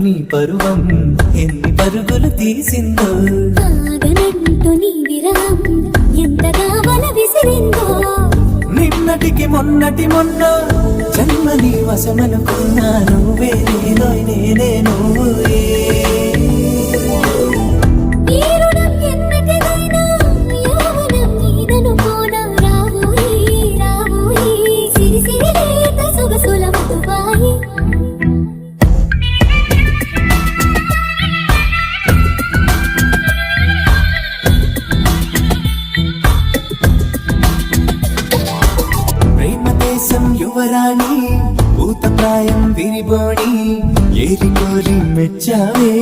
నీ పరువం ఎన్ని పరుగులు తీసిందో, ఆగనంటూ నీ విరహం ఎంతగా వల విసిరిందో. నిన్నటికి మొన్నటి మొన్న జన్మ నీ వశమనుకున్నా, నువ్వే నేనో నేనే నువ్వే. ఈ రుణం ఎన్నటిదైనా యౌవనం నీదనుకోనా. రావోయి రావోయి సిరి సిరి లేత సొగసుల మధువాయి. యువరాణి భూత ప్రాయం విరిబోణి ఏరి కోరి మెచ్చావే